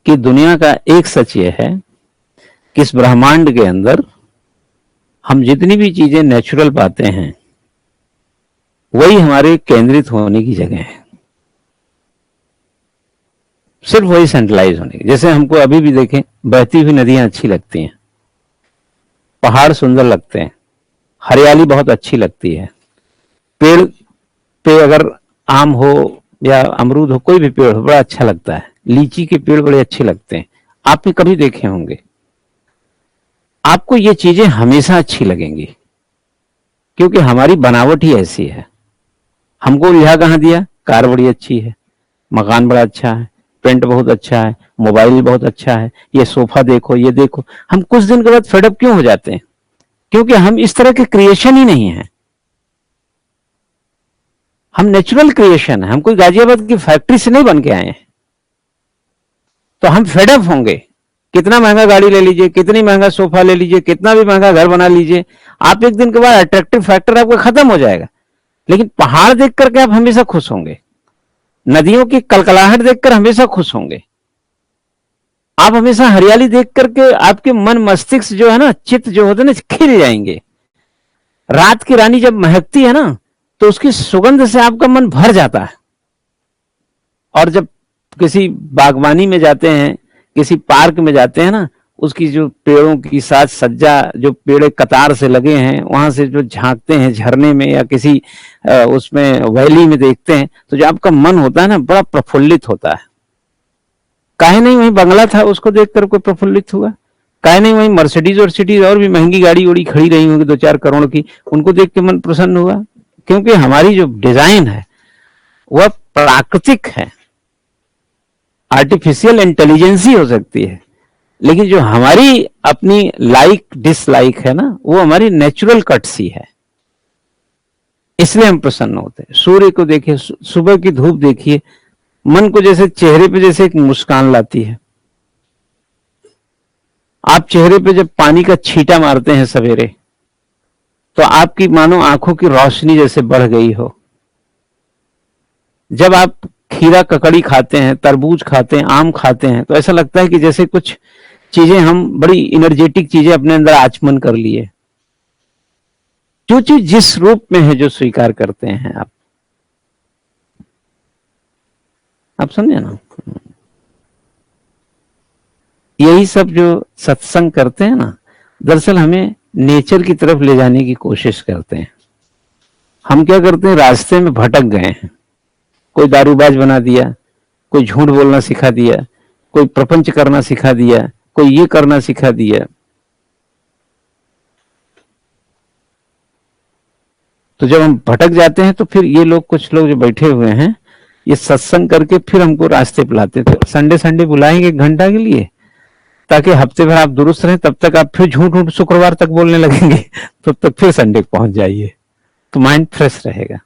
कि दुनिया का एक सच ये है कि इस ब्रह्मांड के अंदर हम जितनी भी चीजें नेचुरल पाते हैं वही हमारे केंद्रित होने की जगह है, सिर्फ वही सेंट्रलाइज होने की। जैसे हमको अभी भी देखें, बहती हुई नदियां अच्छी लगती हैं, पहाड़ सुंदर लगते हैं, हरियाली बहुत अच्छी लगती है, पेड़ पे अगर आम हो या अमरूद हो, कोई भी पेड़ हो बड़ा अच्छा लगता है, लीची के पेड़ बड़े अच्छे लगते हैं, आपने कभी देखे होंगे। आपको ये चीजें हमेशा अच्छी लगेंगी क्योंकि हमारी बनावट ही ऐसी है। हमको उलझा कहां दिया, कार बड़ी अच्छी है, मकान बड़ा अच्छा है, पेंट बहुत अच्छा है, मोबाइल बहुत अच्छा है, ये सोफा देखो, ये देखो। हम कुछ दिन के बाद फेडअप क्यों हो जाते हैं? क्योंकि हम इस तरह के क्रिएशन ही नहीं है, हम नेचुरल क्रिएशन है, हम कोई गाजियाबाद की फैक्ट्री से नहीं बन के आए हैं। तो हम फेडअप होंगे। कितना महंगा गाड़ी ले लीजिए, कितनी महंगा सोफा ले लीजिए, कितना भी महंगा घर बना लीजिए, आप एक दिन के बाद अट्रैक्टिव फैक्टर आपका खत्म हो जाएगा। लेकिन पहाड़ देख करके आप हमेशा खुश होंगे, नदियों की कलकलाहट देखकर हमेशा खुश होंगे, आप हमेशा हरियाली देख करके आपके मन मस्तिष्क जो है ना, चित्त जो होते हैं ना, खिल जाएंगे। रात की रानी जब महकती है ना, तो उसकी सुगंध से आपका मन भर जाता है। और जब किसी बागवानी में जाते हैं, किसी पार्क में जाते हैं ना, उसकी जो पेड़ों की साज सज्जा, जो पेड़ कतार से लगे हैं, वहां से जो झांकते हैं झरने में या किसी उसमें वैली में देखते हैं, तो जो आपका मन होता है ना, बड़ा प्रफुल्लित होता है। काहे नहीं वहीं बंगला था, उसको देखकर कोई प्रफुल्लित हुआ? काहे नहीं वहीं मर्सिडीज और सिटीज और भी महंगी गाड़ी उड़ी खड़ी रही होंगी 2-4 करोड़ की, उनको देख के मन प्रसन्न हुआ? क्योंकि हमारी जो डिजाइन है वह प्राकृतिक है। आर्टिफिशियल इंटेलिजेंसी हो सकती है, लेकिन जो हमारी अपनी लाइक डिसलाइक है ना, वो हमारी नेचुरल कट सी है, इसलिए हम प्रसन्न होते हैं। सूर्य को देखिए, सुबह की धूप देखिए, मन को जैसे चेहरे पे जैसे एक मुस्कान लाती है। आप चेहरे पे जब पानी का छींटा मारते हैं सवेरे, तो आपकी मानो आंखों की रोशनी जैसे बढ़ गई हो। जब आप खीरा ककड़ी खाते हैं, तरबूज खाते हैं, आम खाते हैं, तो ऐसा लगता है कि जैसे कुछ चीजें, हम बड़ी एनर्जेटिक चीजें अपने अंदर आचमन कर लिए। जो चीज जिस रूप में है, जो स्वीकार करते हैं आप समझे ना। यही सब जो सत्संग करते हैं ना, दरअसल हमें नेचर की तरफ ले जाने की कोशिश करते हैं। हम क्या करते हैं, रास्ते में भटक गए हैं, कोई दारूबाज बना दिया, कोई झूठ बोलना सिखा दिया, कोई प्रपंच करना सिखा दिया, कोई ये करना सिखा दिया। तो जब हम भटक जाते हैं, तो फिर ये लोग, कुछ लोग जो बैठे हुए हैं, ये सत्संग करके फिर हमको रास्ते पे लाते थे। संडे संडे बुलाएंगे 1 घंटा के लिए, ताकि हफ्ते भर आप दुरुस्त रहें, तब तक आप फिर झूठ शुक्रवार तक बोलने लगेंगे, तब तक फिर संडे पहुंच जाइए, तो माइंड फ्रेश रहेगा।